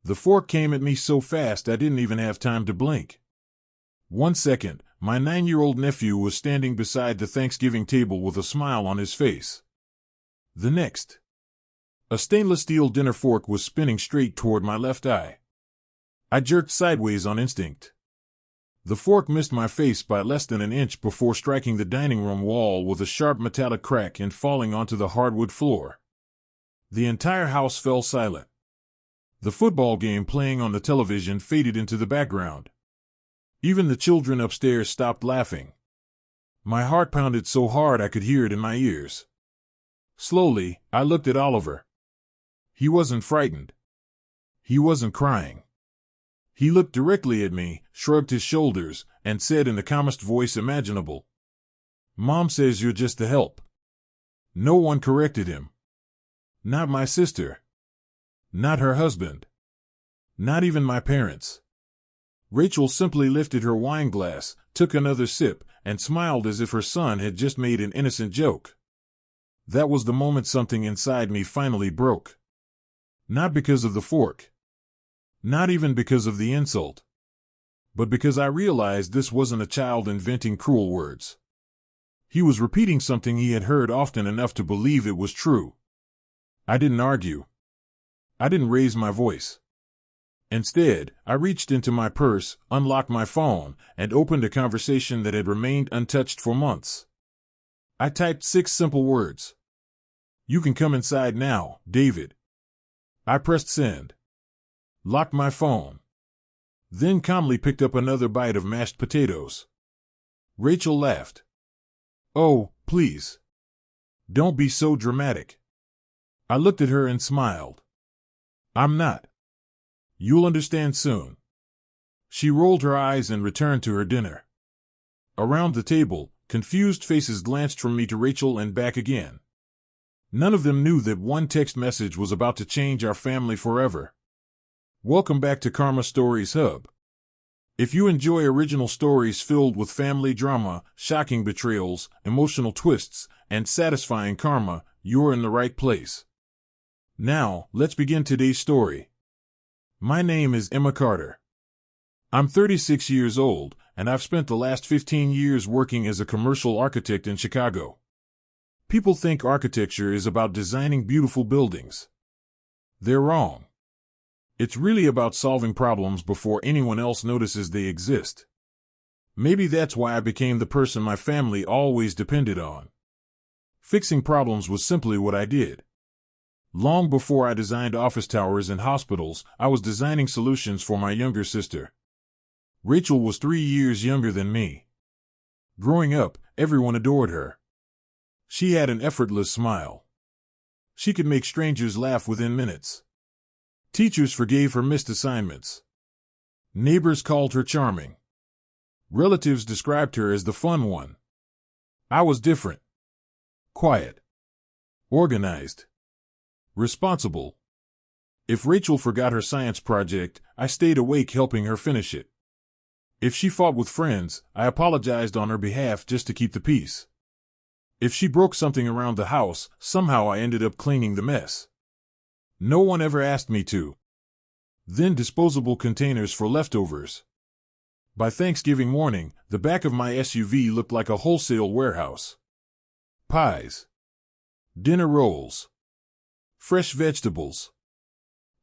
The fork came at me so fast I didn't even have time to blink. 1 second, my 9-year-old nephew was standing beside the Thanksgiving table with a smile on his face. The next, a stainless steel dinner fork was spinning straight toward my left eye. I jerked sideways on instinct. The fork missed my face by less than an inch before striking the dining room wall with a sharp metallic crack and falling onto the hardwood floor. The entire house fell silent. The football game playing on the television faded into the background. Even the children upstairs stopped laughing. My heart pounded so hard I could hear it in my ears. Slowly, I looked at Oliver. He wasn't frightened. He wasn't crying. He looked directly at me, shrugged his shoulders, and said in the calmest voice imaginable, "Mom says you're just to help." No one corrected him. Not my sister. Not her husband. Not even my parents. Rachel simply lifted her wine glass, took another sip, and smiled as if her son had just made an innocent joke. That was the moment something inside me finally broke. Not because of the fork. Not even because of the insult. But because I realized this wasn't a child inventing cruel words. He was repeating something he had heard often enough to believe it was true. I didn't argue. I didn't raise my voice. Instead, I reached into my purse, unlocked my phone, and opened a conversation that had remained untouched for months. I typed 6 simple words. "You can come inside now, David." I pressed send. Locked my phone. Then calmly picked up another bite of mashed potatoes. Rachel laughed. "Oh, please. Don't be so dramatic." I looked at her and smiled. "I'm not. You'll understand soon." She rolled her eyes and returned to her dinner. Around the table, confused faces glanced from me to Rachel and back again. None of them knew that one text message was about to change our family forever. Welcome back to Karma Stories Hub. If you enjoy original stories filled with family drama, shocking betrayals, emotional twists, and satisfying karma, you're in the right place. Now, let's begin today's story. My name is Emma Carter. I'm 36 years old, and I've spent the last 15 years working as a commercial architect in Chicago. People think architecture is about designing beautiful buildings. They're wrong. It's really about solving problems before anyone else notices they exist. Maybe that's why I became the person my family always depended on. Fixing problems was simply what I did. Long before I designed office towers and hospitals, I was designing solutions for my younger sister. Rachel was 3 years younger than me. Growing up, everyone adored her. She had an effortless smile. She could make strangers laugh within minutes. Teachers forgave her missed assignments. Neighbors called her charming. Relatives described her as the fun one. I was different. Quiet. Organized. Responsible. If Rachel forgot her science project, I stayed awake helping her finish it. If she fought with friends, I apologized on her behalf just to keep the peace. If she broke something around the house, somehow I ended up cleaning the mess. No one ever asked me to. Then disposable containers for leftovers. By Thanksgiving morning, the back of my SUV looked like a wholesale warehouse. Pies. Dinner rolls. Fresh vegetables.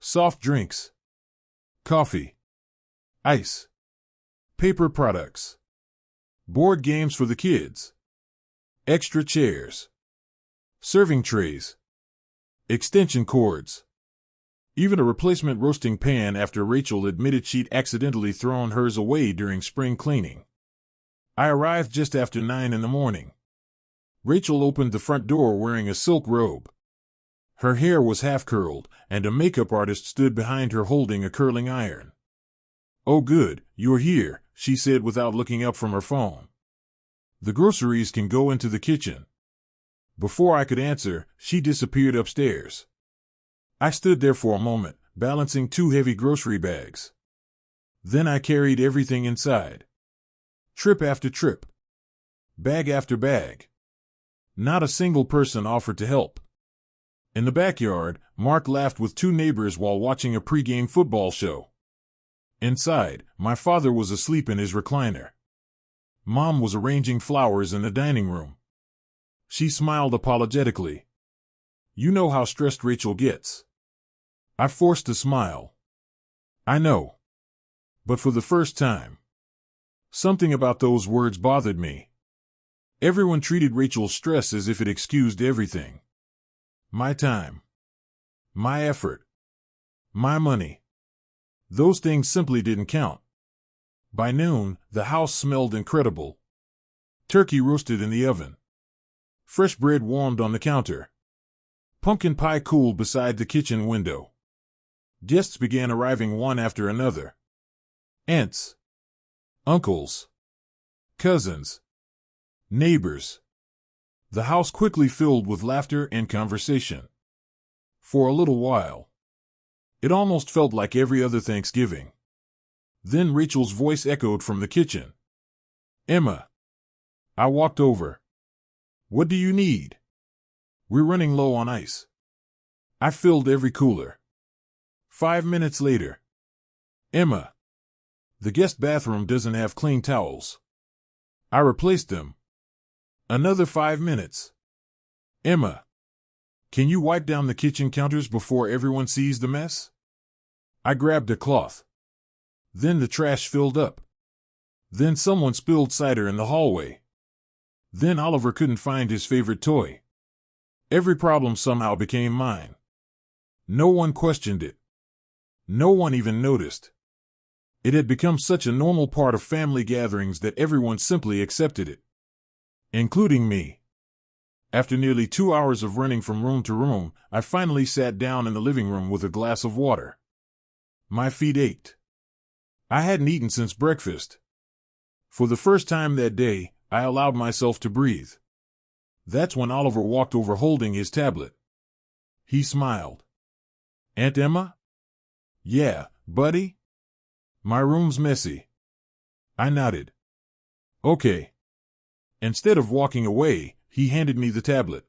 Soft drinks. Coffee. Ice. Paper products. Board games for the kids. Extra chairs. Serving trays. Extension cords. Even a replacement roasting pan after Rachel admitted she'd accidentally thrown hers away during spring cleaning. I arrived just after 9 in the morning. Rachel opened the front door wearing a silk robe. Her hair was half-curled, and a makeup artist stood behind her holding a curling iron. "Oh good, you're here," she said without looking up from her phone. "The groceries can go into the kitchen." Before I could answer, she disappeared upstairs. I stood there for a moment, balancing 2 heavy grocery bags. Then I carried everything inside. Trip after trip. Bag after bag. Not a single person offered to help. In the backyard, Mark laughed with two neighbors while watching a pregame football show. Inside, my father was asleep in his recliner. Mom was arranging flowers in the dining room. She smiled apologetically. You know how stressed Rachel gets. I forced a smile. I know. But for the first time, something about those words bothered me. Everyone treated Rachel's stress as if it excused everything. My time. My effort. My money. Those things simply didn't count. By noon, the house smelled incredible. Turkey roasted in the oven. Fresh bread warmed on the counter. Pumpkin pie cooled beside the kitchen window. Guests began arriving one after another. Aunts. Uncles. Cousins. Neighbors. The house quickly filled with laughter and conversation. For a little while, it almost felt like every other Thanksgiving. Then Rachel's voice echoed from the kitchen. Emma. I walked over. What do you need? We're running low on ice. I filled every cooler. 5 minutes later. Emma. The guest bathroom doesn't have clean towels. I replaced them. Another 5 minutes. Emma. Can you wipe down the kitchen counters before everyone sees the mess? I grabbed a cloth. Then the trash filled up. Then someone spilled cider in the hallway. Then Oliver couldn't find his favorite toy. Every problem somehow became mine. No one questioned it. No one even noticed. It had become such a normal part of family gatherings that everyone simply accepted it. Including me. After nearly 2 hours of running from room to room, I finally sat down in the living room with a glass of water. My feet ached. I hadn't eaten since breakfast. For the first time that day, I allowed myself to breathe. That's when Oliver walked over holding his tablet. He smiled. Aunt Emma? Yeah, buddy? My room's messy. I nodded. Okay. Instead of walking away, he handed me the tablet.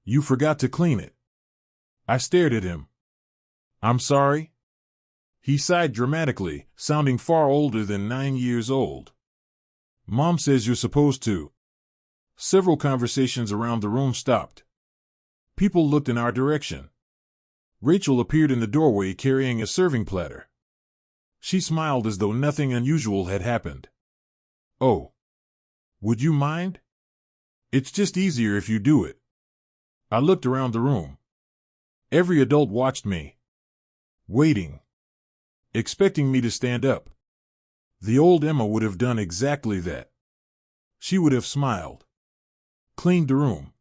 You forgot to clean it. I stared at him. I'm sorry? He sighed dramatically, sounding far older than 9 years old. Mom says you're supposed to. Several conversations around the room stopped. People looked in our direction. Rachel appeared in the doorway carrying a serving platter. She smiled as though nothing unusual had happened. Oh. Would you mind? It's just easier if you do it. I looked around the room. Every adult watched me. Waiting. Expecting me to stand up. The old Emma would have done exactly that. She would have smiled. Cleaned the room.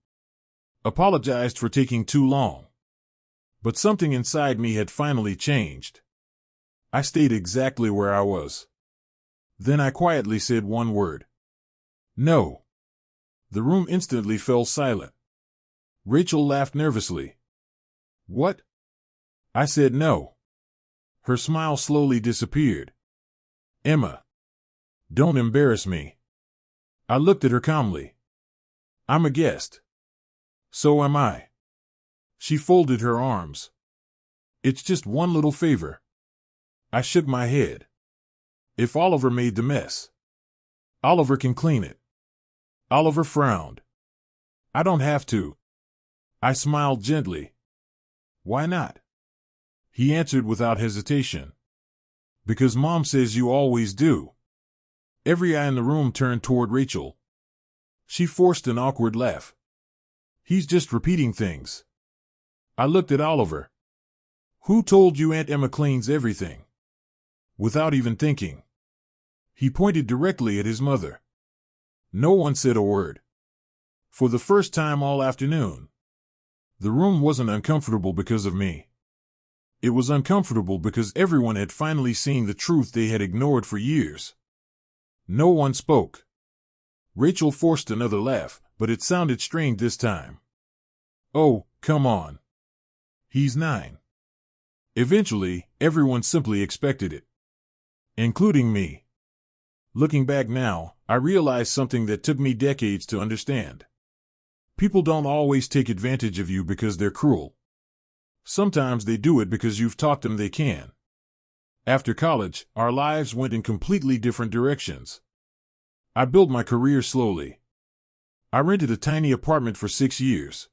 Apologized for taking too long. But something inside me had finally changed. I stayed exactly where I was. Then I quietly said one word. No. The room instantly fell silent. Rachel laughed nervously. What? I said no. Her smile slowly disappeared. Emma. Don't embarrass me. I looked at her calmly. I'm a guest. So am I. She folded her arms. It's just one little favor. I shook my head. If Oliver made the mess, Oliver can clean it. Oliver frowned. I don't have to. I smiled gently. Why not? He answered without hesitation. Because Mom says you always do. Every eye in the room turned toward Rachel. She forced an awkward laugh. He's just repeating things. I looked at Oliver. Who told you Aunt Emma cleans everything? Without even thinking. He pointed directly at his mother. No one said a word. For the first time all afternoon. The room wasn't uncomfortable because of me. It was uncomfortable because everyone had finally seen the truth they had ignored for years. No one spoke. Rachel forced another laugh, but it sounded strained this time. Oh, come on. He's 9. Eventually, everyone simply expected it. Including me. Looking back now, I realized something that took me decades to understand. People don't always take advantage of you because they're cruel. Sometimes they do it because you've taught them they can. After college, our lives went in completely different directions. I built my career slowly. I rented a tiny apartment for 6 years.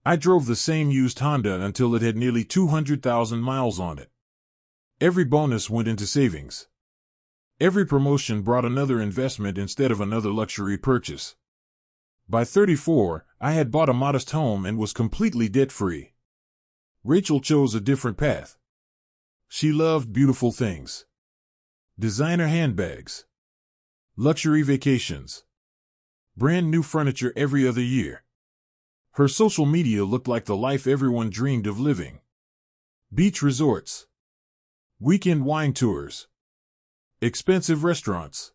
I drove the same used Honda until it had nearly 200,000 miles on it. Every bonus went into savings. Every promotion brought another investment instead of another luxury purchase. By 34, I had bought a modest home and was completely debt-free. Rachel chose a different path. She loved beautiful things. Designer handbags. Luxury vacations. Brand new furniture every other year. Her social media looked like the life everyone dreamed of living. Beach resorts. Weekend wine tours. Expensive restaurants.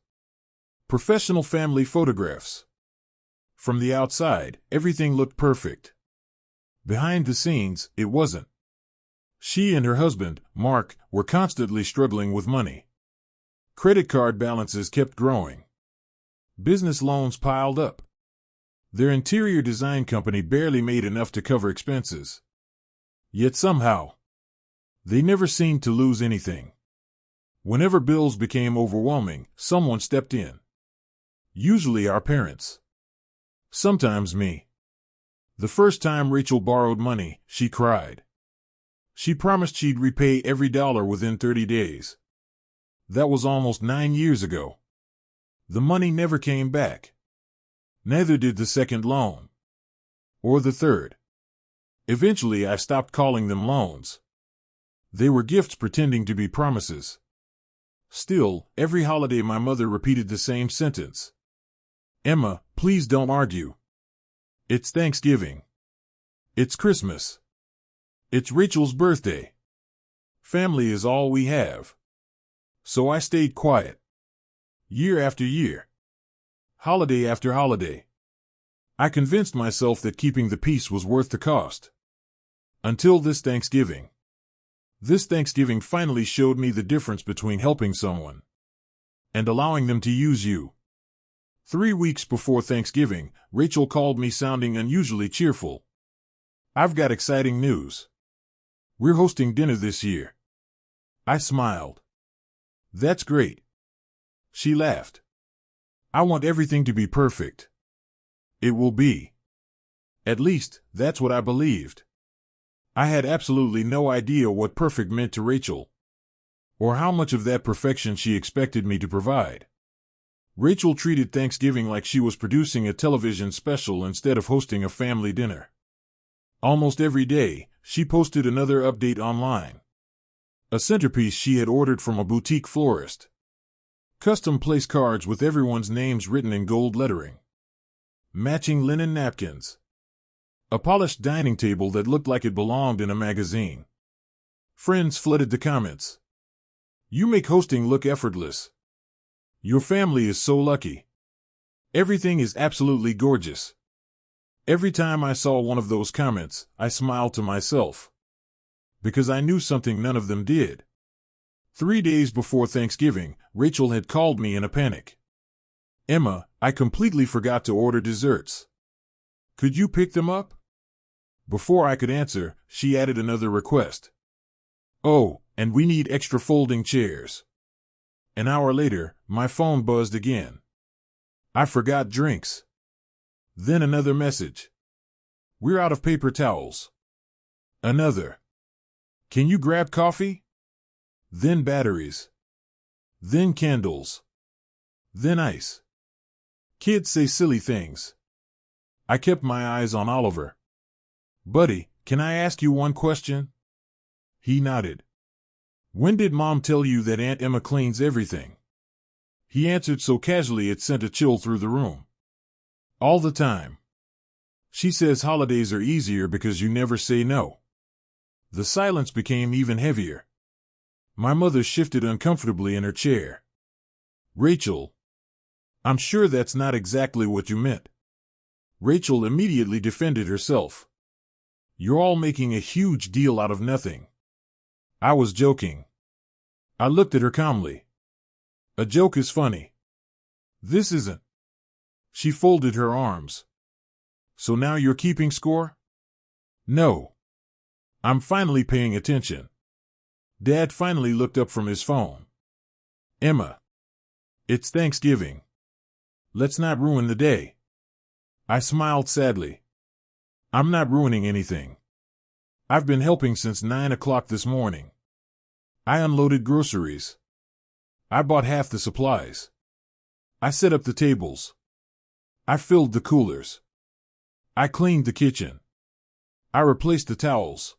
Professional family photographs. From the outside, everything looked perfect. Behind the scenes, it wasn't. She and her husband, Mark, were constantly struggling with money. Credit card balances kept growing. Business loans piled up. Their interior design company barely made enough to cover expenses. Yet somehow, they never seemed to lose anything. Whenever bills became overwhelming, someone stepped in. Usually our parents. Sometimes me. The first time Rachel borrowed money, she cried. She promised she'd repay every dollar within 30 days. That was almost 9 years ago. The money never came back. Neither did the second loan. Or the third. Eventually, I stopped calling them loans. They were gifts pretending to be promises. Still, every holiday my mother repeated the same sentence. Emma, please don't argue. It's Thanksgiving. It's Christmas. It's Rachel's birthday. Family is all we have. So I stayed quiet. Year after year. Holiday after holiday. I convinced myself that keeping the peace was worth the cost. Until this Thanksgiving. This Thanksgiving finally showed me the difference between helping someone and allowing them to use you. 3 weeks before Thanksgiving, Rachel called me sounding unusually cheerful. I've got exciting news. We're hosting dinner this year. I smiled. That's great. She laughed. I want everything to be perfect. It will be. At least, that's what I believed. I had absolutely no idea what perfect meant to Rachel, or how much of that perfection she expected me to provide. Rachel treated Thanksgiving like she was producing a television special instead of hosting a family dinner. Almost every day, she posted another update online. A centerpiece she had ordered from a boutique florist. Custom place cards with everyone's names written in gold lettering. Matching linen napkins. A polished dining table that looked like it belonged in a magazine. Friends flooded the comments. You make hosting look effortless. Your family is so lucky. Everything is absolutely gorgeous. Every time I saw one of those comments, I smiled to myself. Because I knew something none of them did. 3 days before Thanksgiving, Rachel had called me in a panic. Emma, I completely forgot to order desserts. Could you pick them up? Before I could answer, she added another request. Oh, and we need extra folding chairs. An hour later, my phone buzzed again. I forgot drinks. Then another message. We're out of paper towels. Another. Can you grab coffee? Then batteries. Then candles. Then ice. Kids say silly things. I kept my eyes on Oliver. Buddy, can I ask you one question? He nodded. When did Mom tell you that Aunt Emma cleans everything? He answered so casually it sent a chill through the room. All the time. She says holidays are easier because you never say no. The silence became even heavier. My mother shifted uncomfortably in her chair. Rachel. I'm sure that's not exactly what you meant. Rachel immediately defended herself. You're all making a huge deal out of nothing. I was joking. I looked at her calmly. A joke is funny. This isn't. She folded her arms. So now you're keeping score? No. I'm finally paying attention. Dad finally looked up from his phone. Emma. It's Thanksgiving. Let's not ruin the day. I smiled sadly. I'm not ruining anything. I've been helping since 9 o'clock this morning. I unloaded groceries. I bought half the supplies. I set up the tables. I filled the coolers. I cleaned the kitchen. I replaced the towels.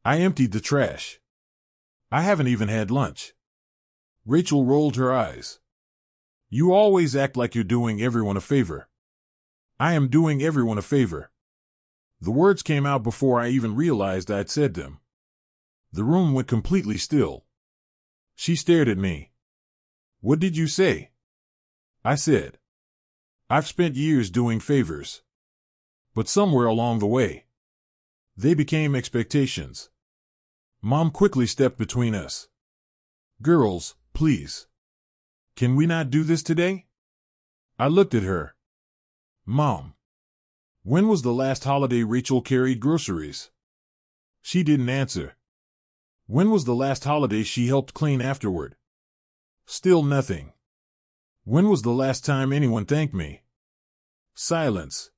I emptied the trash. I haven't even had lunch. Rachel rolled her eyes. You always act like you're doing everyone a favor. I am doing everyone a favor. The words came out before I even realized I'd said them. The room went completely still. She stared at me. What did you say? I said. I've spent years doing favors. But somewhere along the way, they became expectations. Mom quickly stepped between us. Girls, please. Can we not do this today? I looked at her. Mom. When was the last holiday Rachel carried groceries? She didn't answer. When was the last holiday she helped clean afterward? Still nothing. When was the last time anyone thanked me? Silence.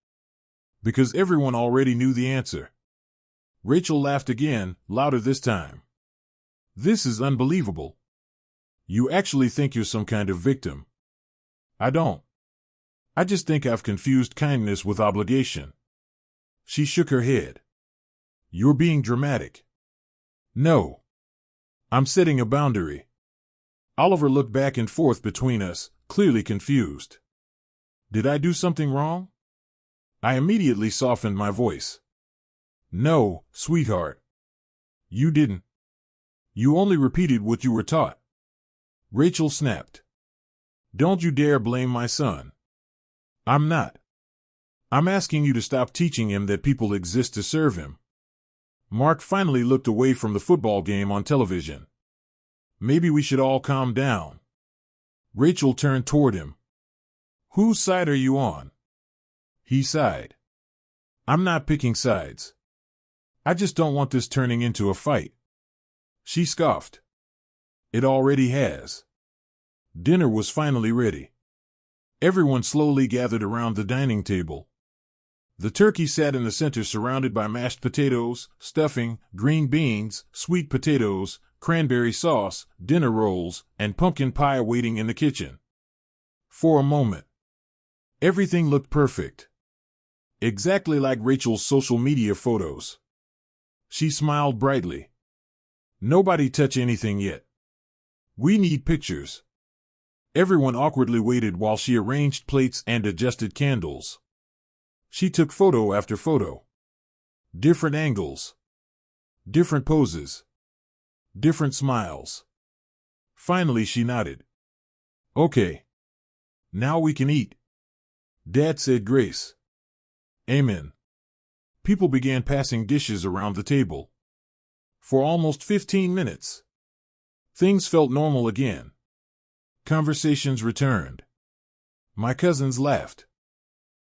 Because everyone already knew the answer. Rachel laughed again, louder this time. This is unbelievable. You actually think you're some kind of victim. I don't. I just think I've confused kindness with obligation. She shook her head. You're being dramatic. No. I'm setting a boundary. Oliver looked back and forth between us, clearly confused. Did I do something wrong? I immediately softened my voice. No, sweetheart. You didn't. You only repeated what you were taught. Rachel snapped. Don't you dare blame my son. I'm not. I'm asking you to stop teaching him that people exist to serve him. Mark finally looked away from the football game on television. Maybe we should all calm down. Rachel turned toward him. Whose side are you on? He sighed. I'm not picking sides. I just don't want this turning into a fight. She scoffed. It already has. Dinner was finally ready. Everyone slowly gathered around the dining table. The turkey sat in the center surrounded by mashed potatoes, stuffing, green beans, sweet potatoes, cranberry sauce, dinner rolls, and pumpkin pie awaiting in the kitchen. For a moment, everything looked perfect. Exactly like Rachel's social media photos. She smiled brightly. Nobody touch anything yet. We need pictures. Everyone awkwardly waited while she arranged plates and adjusted candles. She took photo after photo. Different angles. Different poses. Different smiles. Finally she nodded. Okay. Now we can eat. Dad said grace. Amen. People began passing dishes around the table. For almost 15 minutes. Things felt normal again. Conversations returned. My cousins laughed.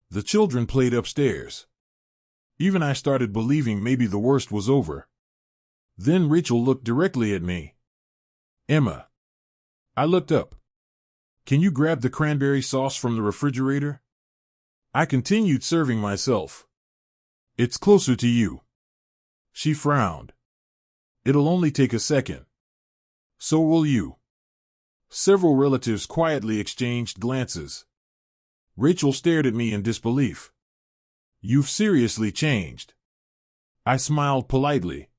The children played upstairs. Even I started believing maybe the worst was over. Then Rachel looked directly at me. Emma. I looked up. Can you grab the cranberry sauce from the refrigerator? I continued serving myself. It's closer to you. She frowned. It'll only take a second. So will you. Several relatives quietly exchanged glances. Rachel stared at me in disbelief. You've seriously changed. I smiled politely.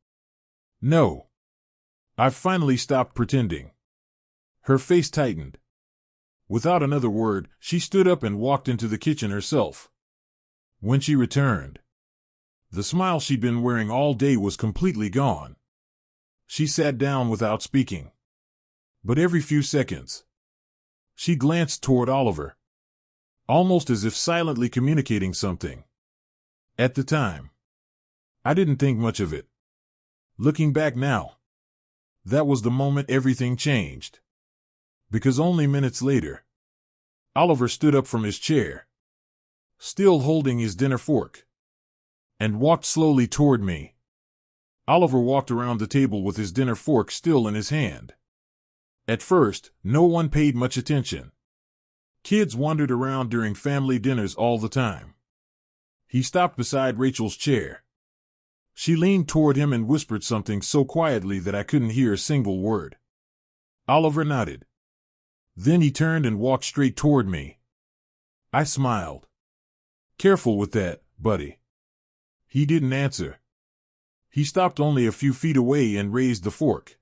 No. I've finally stopped pretending. Her face tightened. Without another word, she stood up and walked into the kitchen herself. When she returned, the smile she'd been wearing all day was completely gone. She sat down without speaking. But every few seconds, she glanced toward Oliver, almost as if silently communicating something. At the time, I didn't think much of it. Looking back now, that was the moment everything changed. Because only minutes later, Oliver stood up from his chair. still holding his dinner fork, and walked slowly toward me. Oliver walked around the table with his dinner fork still in his hand. At first, no one paid much attention. Kids wandered around during family dinners all the time. He stopped beside Rachel's chair. She leaned toward him and whispered something so quietly that I couldn't hear a single word. Oliver nodded. Then he turned and walked straight toward me. I smiled. "Careful with that, buddy." He didn't answer. He stopped only a few feet away and raised the fork.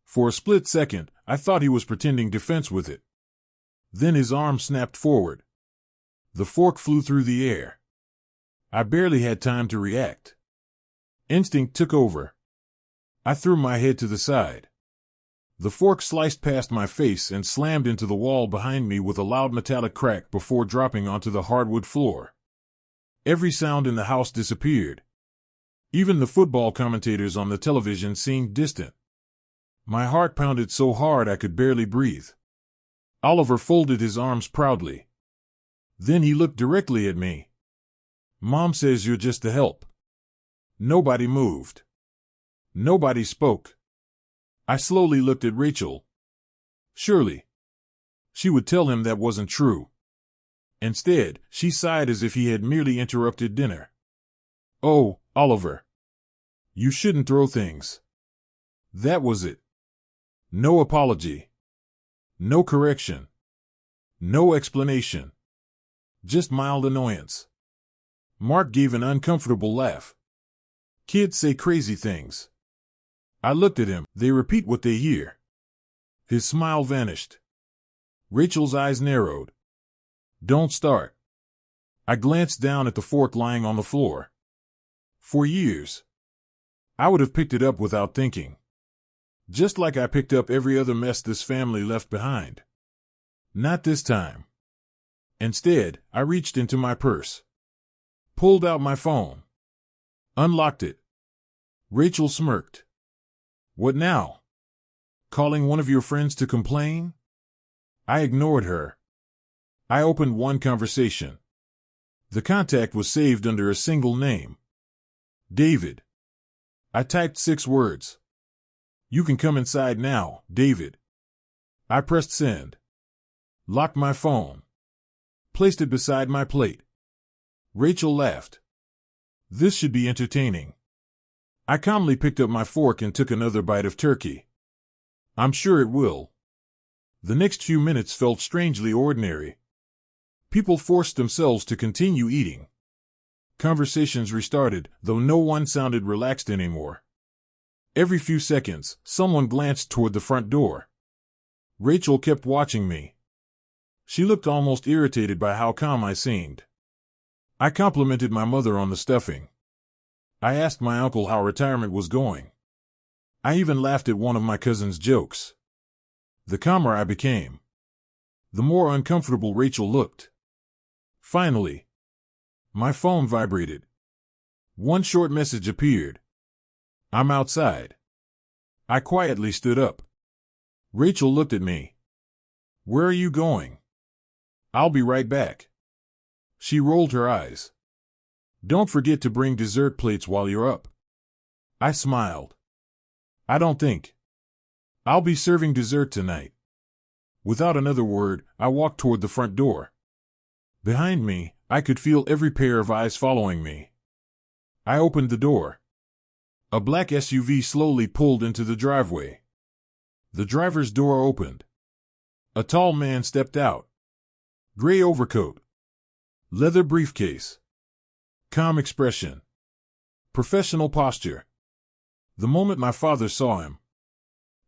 For a split second, I thought he was pretending defense with it. Then his arm snapped forward. The fork flew through the air. I barely had time to react. Instinct took over. I threw my head to the side. The fork sliced past my face and slammed into the wall behind me with a loud metallic crack before dropping onto the hardwood floor. Every sound in the house disappeared. Even the football commentators on the television seemed distant. My heart pounded so hard I could barely breathe. Oliver folded his arms proudly. Then he looked directly at me. "Mom says you're just to help." Nobody moved. Nobody spoke. I slowly looked at Rachel. Surely she would tell him that wasn't true. Instead, she sighed as if he had merely interrupted dinner. "Oh, Oliver. You shouldn't throw things." That was it. No apology. No correction. No explanation. Just mild annoyance. Mark gave an uncomfortable laugh. Kids say crazy things. I looked at him. They repeat what they hear. His smile vanished. Rachel's eyes narrowed. "Don't start." I glanced down at the fork lying on the floor. For years, I would have picked it up without thinking. Just like I picked up every other mess this family left behind. Not this time. Instead, I reached into my purse. Pulled out my phone. Unlocked it. Rachel smirked. "What now? Calling one of your friends to complain?" I ignored her. I opened one conversation. The contact was saved under a single name. David. I typed 6 words. "You can come inside now, David." I pressed send. Locked my phone. Placed it beside my plate. Rachel laughed. This should be entertaining. I calmly picked up my fork and took another bite of turkey. I'm sure it will. The next few minutes felt strangely ordinary. People forced themselves to continue eating. Conversations restarted, though no one sounded relaxed anymore. Every few seconds, someone glanced toward the front door. Rachel kept watching me. She looked almost irritated by how calm I seemed. I complimented my mother on the stuffing. I asked my uncle how retirement was going. I even laughed at one of my cousin's jokes. The calmer I became, the more uncomfortable Rachel looked. Finally, my phone vibrated. One short message appeared. I'm outside. I quietly stood up. Rachel looked at me. Where are you going? I'll be right back. She rolled her eyes. Don't forget to bring dessert plates while you're up. I smiled. I don't think. I'll be serving dessert tonight. Without another word, I walked toward the front door. Behind me, I could feel every pair of eyes following me. I opened the door. A black SUV slowly pulled into the driveway. The driver's door opened. A tall man stepped out. Gray overcoat. Leather briefcase. Calm expression. Professional posture. The moment my father saw him,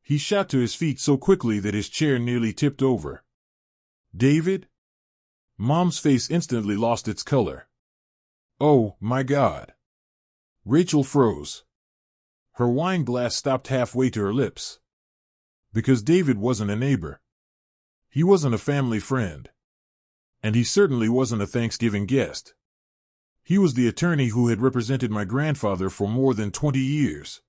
he shot to his feet so quickly that his chair nearly tipped over. David? Mom's face instantly lost its color. Oh, my God. Rachel froze. Her wine glass stopped halfway to her lips. Because David wasn't a neighbor. He wasn't a family friend. And he certainly wasn't a Thanksgiving guest. He was the attorney who had represented my grandfather for more than 20 years.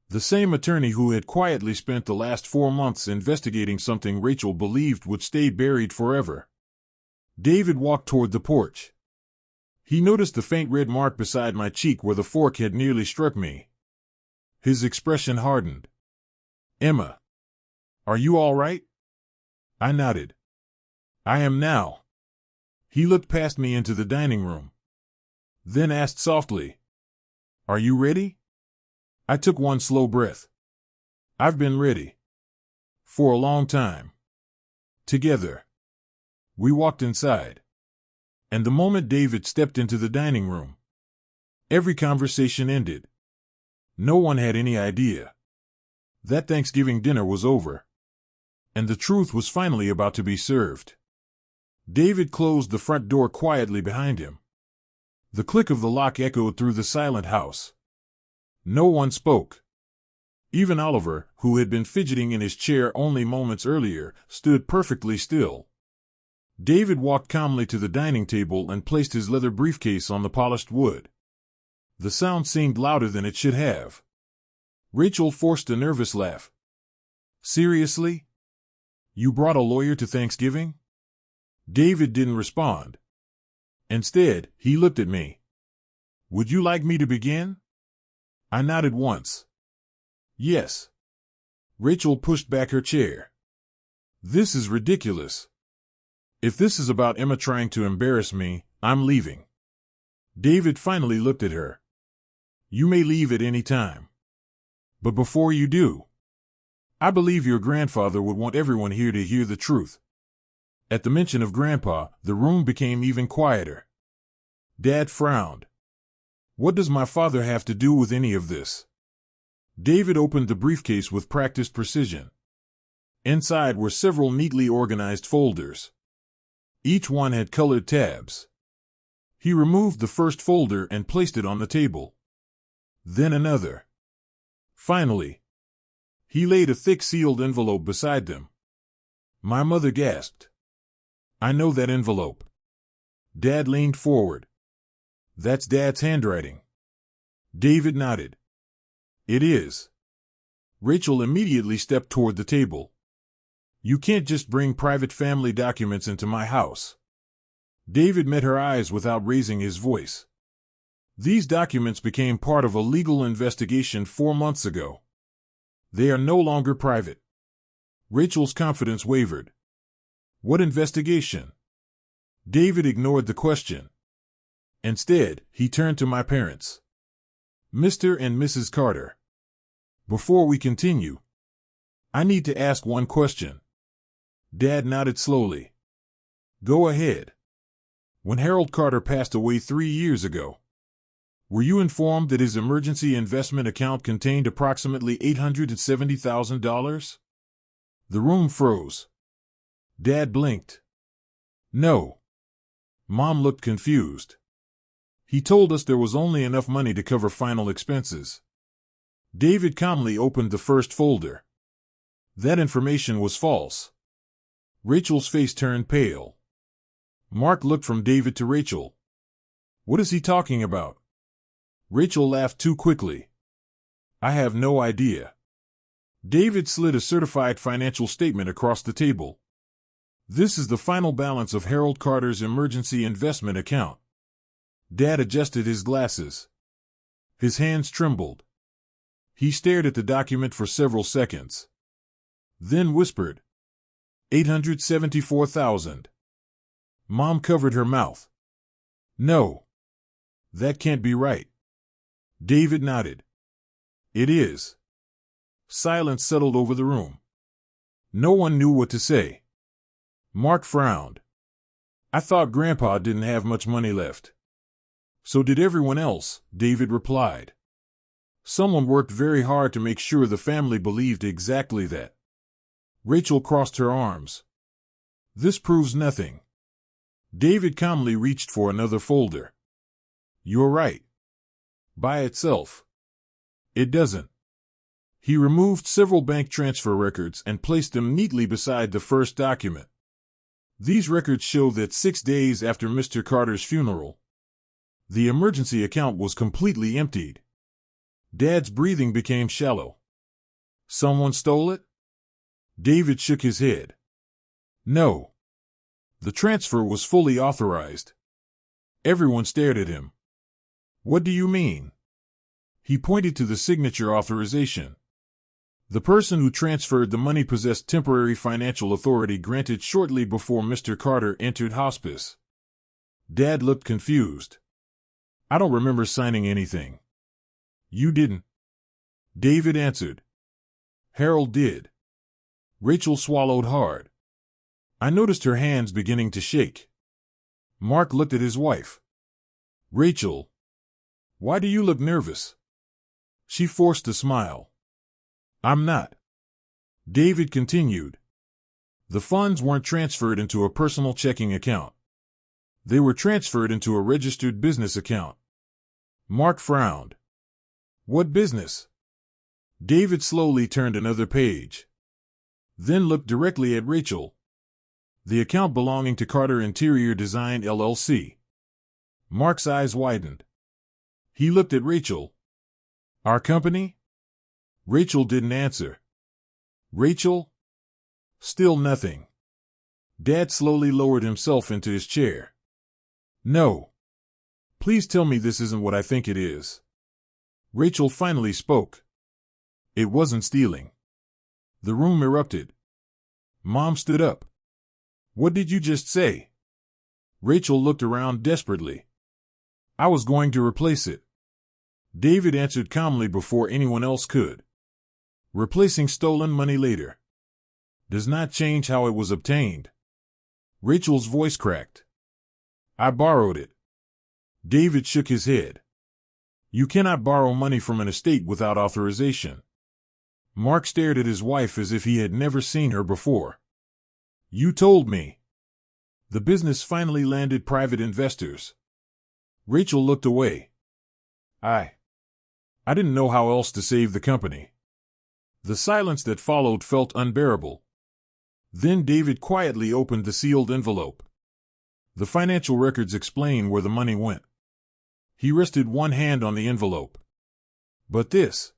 The same attorney who had quietly spent the last 4 months investigating something Rachel believed would stay buried forever. David walked toward the porch. He noticed the faint red mark beside my cheek where the fork had nearly struck me. His expression hardened. "Emma, are you all right?" I nodded. "I am now." He looked past me into the dining room. Then asked softly, "Are you ready?" I took one slow breath. "I've been ready. For a long time." Together, we walked inside. And the moment David stepped into the dining room, every conversation ended. No one had any idea that Thanksgiving dinner was over, and the truth was finally about to be served. David closed the front door quietly behind him. The click of the lock echoed through the silent house. No one spoke. Even Oliver, who had been fidgeting in his chair only moments earlier, stood perfectly still. David walked calmly to the dining table and placed his leather briefcase on the polished wood. The sound seemed louder than it should have. Rachel forced a nervous laugh. "Seriously? You brought a lawyer to Thanksgiving?" David didn't respond. Instead, he looked at me. "Would you like me to begin?" I nodded once. "Yes." Rachel pushed back her chair. "This is ridiculous. If this is about Emma trying to embarrass me, I'm leaving." David finally looked at her. "You may leave at any time. But before you do, I believe your grandfather would want everyone here to hear the truth." At the mention of Grandpa, the room became even quieter. Dad frowned. "What does my father have to do with any of this?" David opened the briefcase with practiced precision. Inside were several neatly organized folders. Each one had colored tabs. He removed the first folder and placed it on the table. Then another. Finally, he laid a thick sealed envelope beside them. My mother gasped. "I know that envelope." Dad leaned forward. "That's Dad's handwriting." David nodded. "It is." Rachel immediately stepped toward the table. "You can't just bring private family documents into my house." David met her eyes without raising his voice. "These documents became part of a legal investigation 4 months ago. They are no longer private." Rachel's confidence wavered. "What investigation?" David ignored the question. Instead, he turned to my parents. "Mr. and Mrs. Carter, before we continue, I need to ask one question." Dad nodded slowly. "Go ahead." "When Harold Carter passed away 3 years ago, were you informed that his emergency investment account contained approximately $870,000? The room froze. Dad blinked. "No." Mom looked confused. "He told us there was only enough money to cover final expenses." David calmly opened the first folder. That information was false. Rachel's face turned pale. Mark looked from David to Rachel. "What is he talking about?" Rachel laughed too quickly. "I have no idea." David slid a certified financial statement across the table. "This is the final balance of Harold Carter's emergency investment account." Dad adjusted his glasses. His hands trembled. He stared at the document for several seconds. Then whispered, $874,000. Mom covered her mouth. "No. That can't be right." David nodded. "It is." Silence settled over the room. No one knew what to say. Mark frowned. "I thought Grandpa didn't have much money left." "So did everyone else," David replied. "Someone worked very hard to make sure the family believed exactly that." Rachel crossed her arms. "This proves nothing." David calmly reached for another folder. "You're right. By itself, it doesn't." He removed several bank transfer records and placed them neatly beside the first document. These records show that 6 days after Mr. Carter's funeral, the emergency account was completely emptied. Dad's breathing became shallow. "Someone stole it?" David shook his head. "No. The transfer was fully authorized. Everyone stared at him. What do you mean? He pointed to the signature authorization. The person who transferred the money possessed temporary financial authority granted shortly before Mr. Carter entered hospice. Dad looked confused. I don't remember signing anything. You didn't? David answered. Harold did. Rachel swallowed hard. I noticed her hands beginning to shake. Mark looked at his wife. Rachel, why do you look nervous? She forced a smile. I'm not. David continued. The funds weren't transferred into a personal checking account. They were transferred into a registered business account. Mark frowned. What business? David slowly turned another page. Then looked directly at Rachel. The account belonging to Carter Interior Design LLC. Mark's eyes widened. He looked at Rachel. Our company? Rachel didn't answer. Rachel? Still nothing. Dad slowly lowered himself into his chair. No. Please tell me this isn't what I think it is. Rachel finally spoke. It wasn't stealing. The room erupted. Mom stood up. What did you just say? Rachel looked around desperately. I was going to replace it. David answered calmly before anyone else could. Replacing stolen money later does not change how it was obtained. Rachel's voice cracked. I borrowed it. David shook his head. You cannot borrow money from an estate without authorization. Mark stared at his wife as if he had never seen her before. You told me. The business finally landed private investors. Rachel looked away. I didn't know how else to save the company. The silence that followed felt unbearable. Then David quietly opened the sealed envelope. The financial records explain where the money went. He rested one hand on the envelope. But this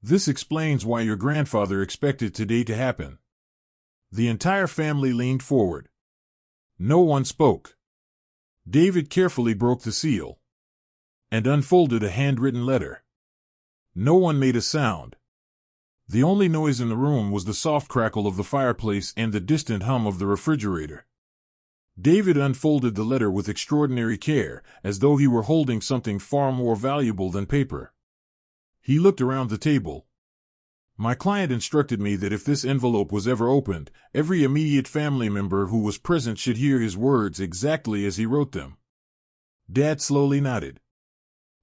explains why your grandfather expected today to happen. The entire family leaned forward. No one spoke. David carefully broke the seal and unfolded a handwritten letter. No one made a sound. The only noise in the room was the soft crackle of the fireplace and the distant hum of the refrigerator. David unfolded the letter with extraordinary care, as though he were holding something far more valuable than paper. He looked around the table. My client instructed me that if this envelope was ever opened, every immediate family member who was present should hear his words exactly as he wrote them. Dad slowly nodded.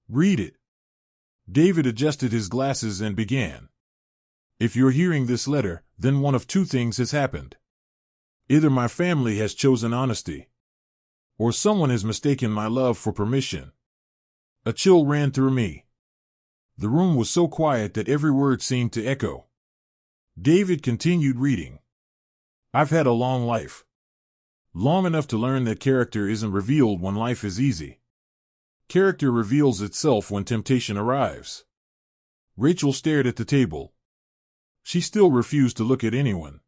Read it. David adjusted his glasses and began. If you're hearing this letter, then one of two things has happened. Either my family has chosen honesty, or someone has mistaken my love for permission. A chill ran through me. The room was so quiet that every word seemed to echo. David continued reading. I've had a long life. Long enough to learn that character isn't revealed when life is easy. Character reveals itself when temptation arrives. Rachel stared at the table. She still refused to look at anyone.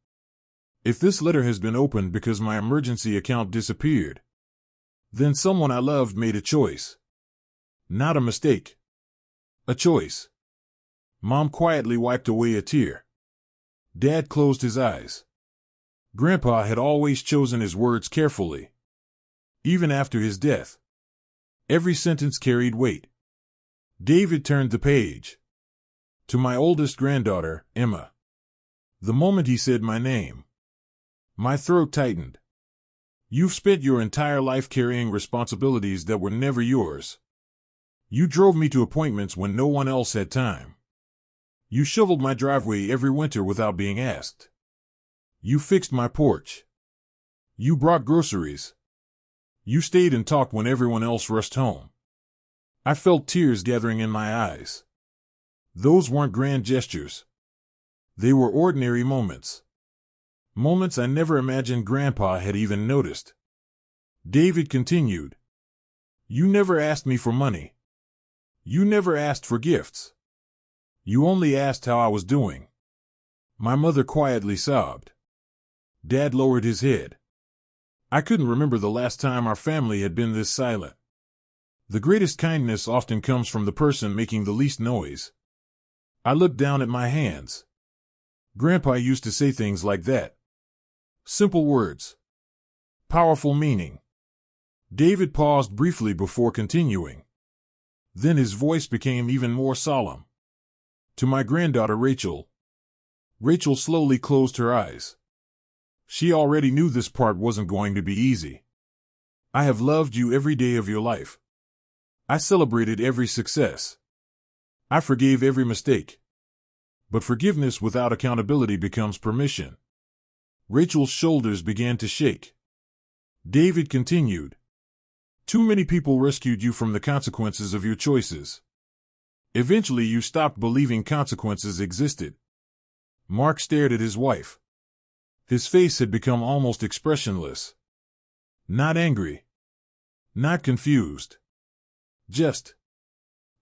If this letter has been opened because my emergency account disappeared, then someone I loved made a choice. Not a mistake. A choice. Mom quietly wiped away a tear. Dad closed his eyes. Grandpa had always chosen his words carefully. Even after his death, every sentence carried weight. David turned the page. To my oldest granddaughter, Emma. The moment he said my name, my throat tightened. You've spent your entire life carrying responsibilities that were never yours. You drove me to appointments when no one else had time. You shoveled my driveway every winter without being asked. You fixed my porch. You brought groceries. You stayed and talked when everyone else rushed home. I felt tears gathering in my eyes. Those weren't grand gestures. They were ordinary moments. Moments I never imagined Grandpa had even noticed. David continued. You never asked me for money. You never asked for gifts. You only asked how I was doing. My mother quietly sobbed. Dad lowered his head. I couldn't remember the last time our family had been this silent. The greatest kindness often comes from the person making the least noise. I looked down at my hands. Grandpa used to say things like that. Simple words. Powerful meaning. David paused briefly before continuing. Then his voice became even more solemn. To my granddaughter Rachel. Rachel slowly closed her eyes. She already knew this part wasn't going to be easy. I have loved you every day of your life. I celebrated every success. I forgave every mistake. But forgiveness without accountability becomes permission. Rachel's shoulders began to shake. David continued. Too many people rescued you from the consequences of your choices. Eventually you stopped believing consequences existed. Mark stared at his wife. His face had become almost expressionless. Not angry. Not confused. Just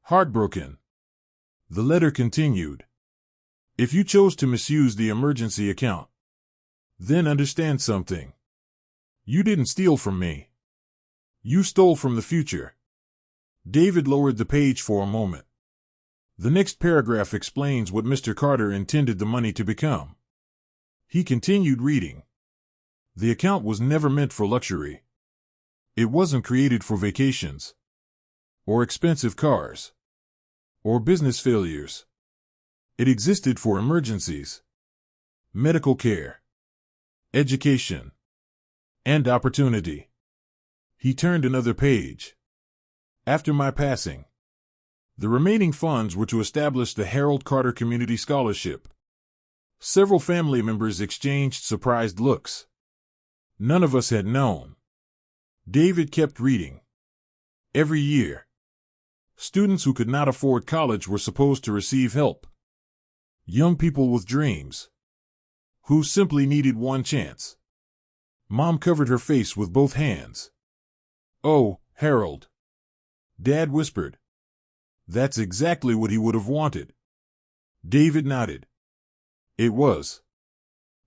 heartbroken. The letter continued. If you chose to misuse the emergency account, then understand something. You didn't steal from me. You stole from the future. David lowered the page for a moment. The next paragraph explains what Mr. Carter intended the money to become. He continued reading. The account was never meant for luxury. It wasn't created for vacations, or expensive cars, or business failures. It existed for emergencies, medical care, education, and opportunity. He turned another page. After my passing, the remaining funds were to establish the Harold Carter Community Scholarship. Several family members exchanged surprised looks. None of us had known. David kept reading. Every year, students who could not afford college were supposed to receive help. Young people with dreams, who simply needed one chance. Mom covered her face with both hands. Oh, Harold. Dad whispered. That's exactly what he would have wanted. David nodded. It was.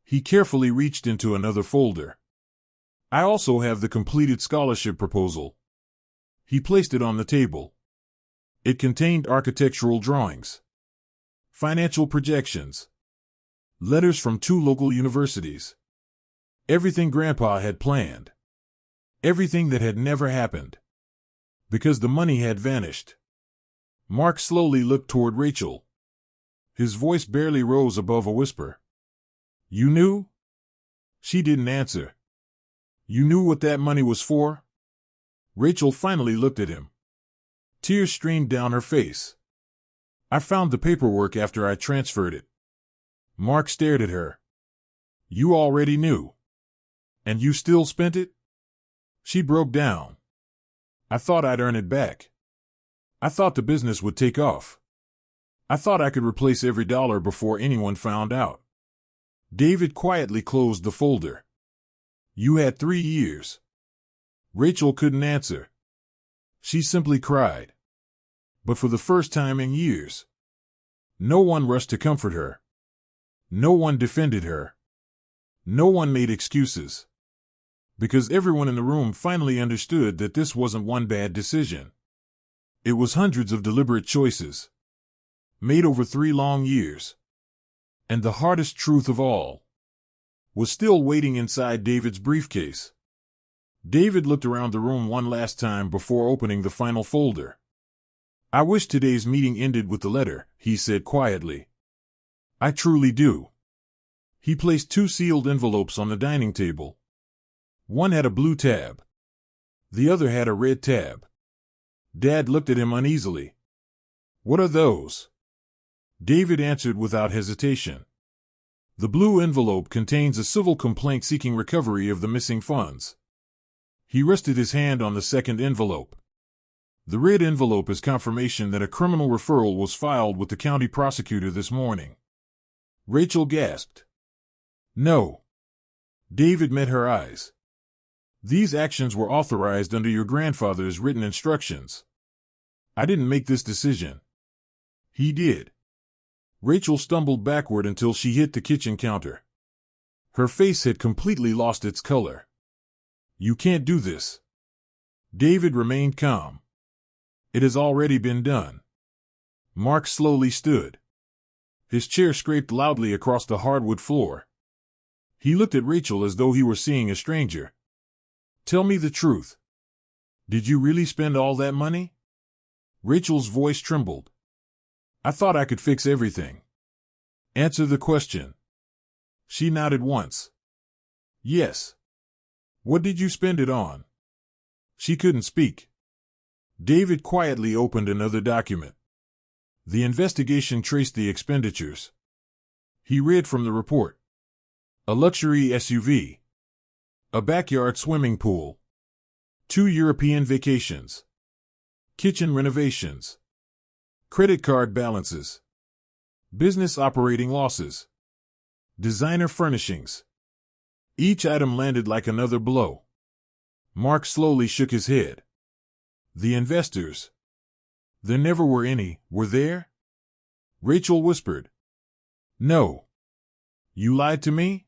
He carefully reached into another folder. I also have the completed scholarship proposal. He placed it on the table. It contained architectural drawings, financial projections, letters from 2 local universities. Everything Grandpa had planned. Everything that had never happened. Because the money had vanished. Mark slowly looked toward Rachel. His voice barely rose above a whisper. You knew? She didn't answer. You knew what that money was for? Rachel finally looked at him. Tears streamed down her face. I found the paperwork after I transferred it. Mark stared at her. You already knew. And you still spent it? She broke down. I thought I'd earn it back. I thought the business would take off. I thought I could replace every dollar before anyone found out. David quietly closed the folder. You had 3 years. Rachel couldn't answer. She simply cried. But for the first time in years, no one rushed to comfort her. No one defended her. No one made excuses. Because everyone in the room finally understood that this wasn't one bad decision. It was hundreds of deliberate choices, made over 3 long years. And the hardest truth of all was still waiting inside David's briefcase. David looked around the room one last time before opening the final folder. I wish today's meeting ended with the letter, he said quietly. I truly do. He placed 2 sealed envelopes on the dining table. One had a blue tab. The other had a red tab. Dad looked at him uneasily. What are those? David answered without hesitation. The blue envelope contains a civil complaint seeking recovery of the missing funds. He rested his hand on the second envelope. The red envelope is confirmation that a criminal referral was filed with the county prosecutor this morning. Rachel gasped. No. David met her eyes. These actions were authorized under your grandfather's written instructions. I didn't make this decision. He did. Rachel stumbled backward until she hit the kitchen counter. Her face had completely lost its color. You can't do this. David remained calm. It has already been done. Mark slowly stood. His chair scraped loudly across the hardwood floor. He looked at Rachel as though he were seeing a stranger. Tell me the truth. Did you really spend all that money? Rachel's voice trembled. I thought I could fix everything. Answer the question. She nodded once. Yes. What did you spend it on? She couldn't speak. David quietly opened another document. The investigation traced the expenditures. He read from the report. A luxury SUV. A backyard swimming pool. 2 European vacations. Kitchen renovations. Credit card balances. Business operating losses. Designer furnishings. Each item landed like another blow. Mark slowly shook his head. The investors. There never were any, were there? Rachel whispered. No. You lied to me?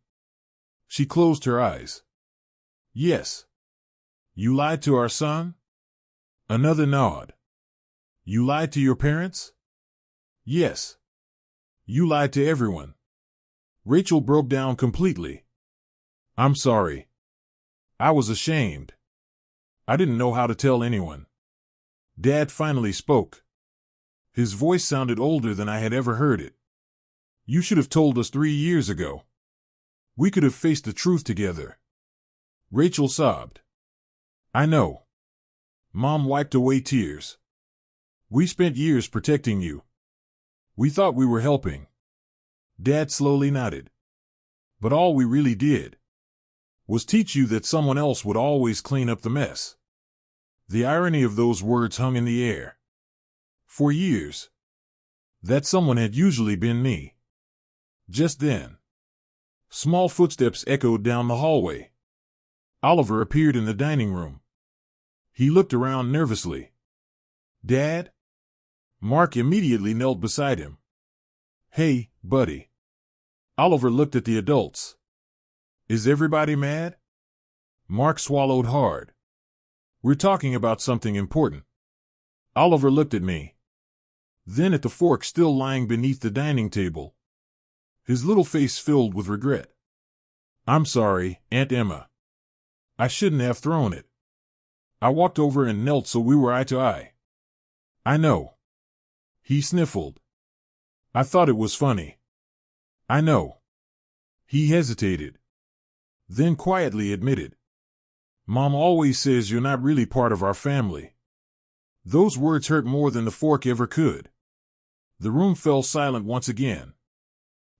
She closed her eyes. Yes. You lied to our son? Another nod. You lied to your parents? Yes. You lied to everyone. Rachel broke down completely. I'm sorry. I was ashamed. I didn't know how to tell anyone. Dad finally spoke. His voice sounded older than I had ever heard it. You should have told us 3 years ago. We could have faced the truth together. Rachel sobbed. I know. Mom wiped away tears. We spent years protecting you. We thought we were helping. Dad slowly nodded. But all we really did was teach you that someone else would always clean up the mess. The irony of those words hung in the air. For years. That someone had usually been me. Just then. Small footsteps echoed down the hallway. Oliver appeared in the dining room. He looked around nervously. Dad? Mark immediately knelt beside him. Hey, buddy. Oliver looked at the adults. Is everybody mad? Mark swallowed hard. We're talking about something important. Oliver looked at me. Then at the fork still lying beneath the dining table. His little face filled with regret. I'm sorry, Aunt Emma. I shouldn't have thrown it. I walked over and knelt so we were eye to eye. I know. He sniffled. I thought it was funny. I know. He hesitated. Then quietly admitted. Mom always says you're not really part of our family. Those words hurt more than the fork ever could. The room fell silent once again.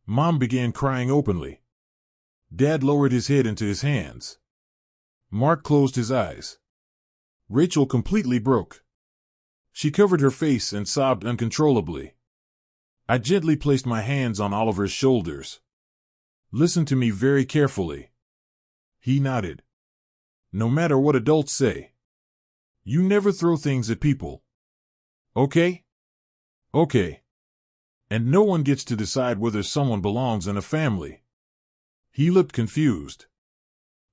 Mom began crying openly. Dad lowered his head into his hands. Mark closed his eyes. Rachel completely broke. She covered her face and sobbed uncontrollably. I gently placed my hands on Oliver's shoulders. Listen to me very carefully. He nodded. No matter what adults say. You never throw things at people. Okay? Okay. And no one gets to decide whether someone belongs in a family. He looked confused.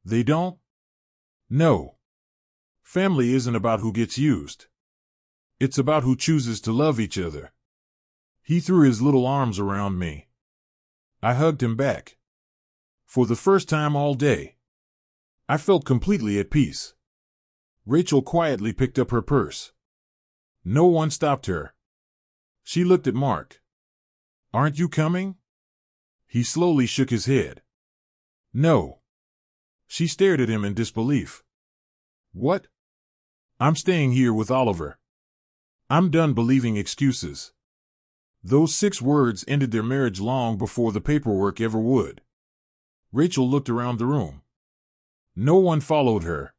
They don't? No. Family isn't about who gets used. It's about who chooses to love each other. He threw his little arms around me. I hugged him back. For the first time all day, I felt completely at peace. Rachel quietly picked up her purse. No one stopped her. She looked at Mark. Aren't you coming? He slowly shook his head. No. She stared at him in disbelief. What? I'm staying here with Oliver. I'm done believing excuses. Those 6 words ended their marriage long before the paperwork ever would. Rachel looked around the room. No one followed her.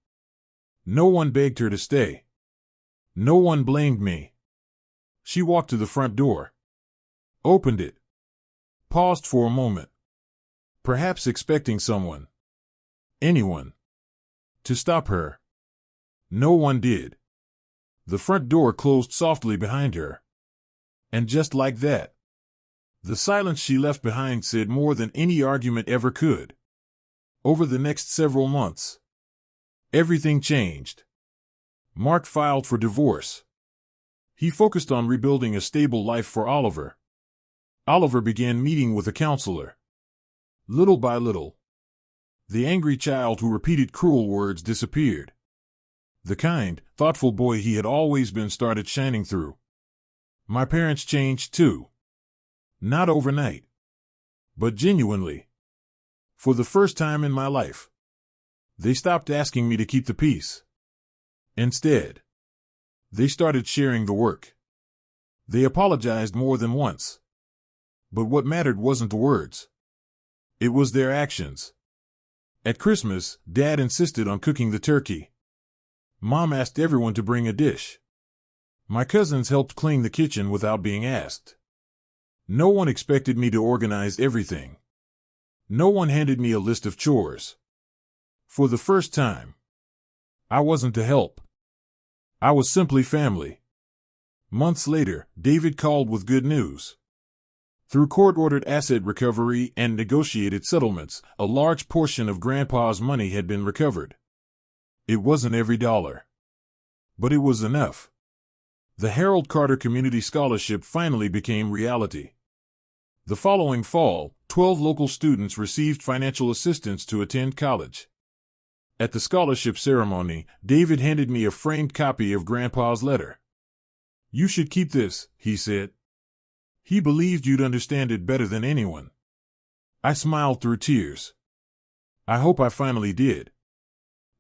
No one begged her to stay. No one blamed me. She walked to the front door. Opened it. Paused for a moment. Perhaps expecting someone. Anyone. To stop her. No one did. The front door closed softly behind her. And just like that, the silence she left behind said more than any argument ever could. Over the next several months, Everything changed. Mark filed for divorce. He focused on rebuilding a stable life for Oliver. Oliver began meeting with a counselor. Little by little, the angry child who repeated cruel words disappeared. The kind, thoughtful boy he had always been started shining through. My parents changed too. Not overnight, but genuinely. For the first time in my life, they stopped asking me to keep the peace. Instead, they started sharing the work. They apologized more than once. But what mattered wasn't the words. It was their actions. At Christmas, Dad insisted on cooking the turkey. Mom asked everyone to bring a dish. My cousins helped clean the kitchen without being asked. No one expected me to organize everything. No one handed me a list of chores. For the first time, I wasn't to help. I was simply family. Months later, David called with good news. Through court-ordered asset recovery and negotiated settlements, a large portion of Grandpa's money had been recovered. It wasn't every dollar, but it was enough. The Harold Carter Community Scholarship finally became reality. The following fall, 12 local students received financial assistance to attend college. At the scholarship ceremony, David handed me a framed copy of Grandpa's letter. "You should keep this," he said. He believed you'd understand it better than anyone. I smiled through tears. I hope I finally did.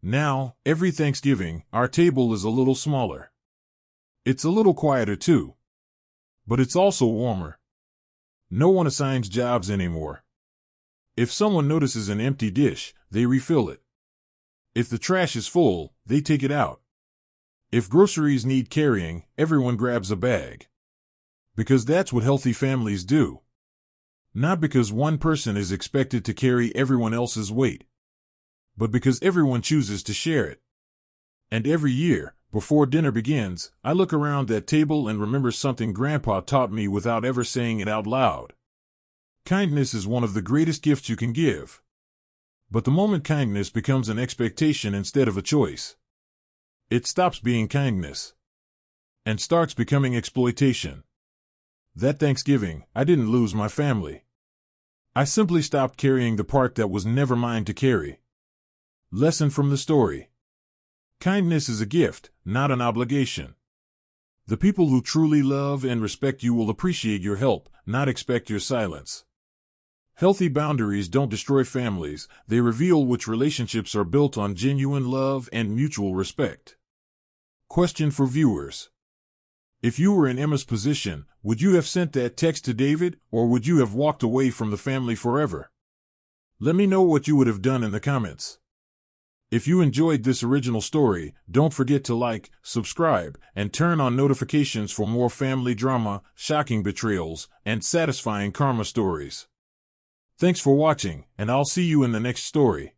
Now, every Thanksgiving, our table is a little smaller. It's a little quieter too. But it's also warmer. No one assigns jobs anymore. If someone notices an empty dish, they refill it. If the trash is full, they take it out. If groceries need carrying, everyone grabs a bag. Because that's what healthy families do. Not because one person is expected to carry everyone else's weight, but because everyone chooses to share it. And every year, before dinner begins, I look around that table and remember something Grandpa taught me without ever saying it out loud. Kindness is one of the greatest gifts you can give. But the moment kindness becomes an expectation instead of a choice, it stops being kindness and starts becoming exploitation. That Thanksgiving, I didn't lose my family. I simply stopped carrying the part that was never mine to carry. Lesson from the story. Kindness is a gift, not an obligation. The people who truly love and respect you will appreciate your help, not expect your silence. Healthy boundaries don't destroy families, they reveal which relationships are built on genuine love and mutual respect. Question for viewers. If you were in Emma's position, would you have sent that text to David, or would you have walked away from the family forever? Let me know what you would have done in the comments. If you enjoyed this original story, don't forget to like, subscribe, and turn on notifications for more family drama, shocking betrayals, and satisfying karma stories. Thanks for watching, and I'll see you in the next story.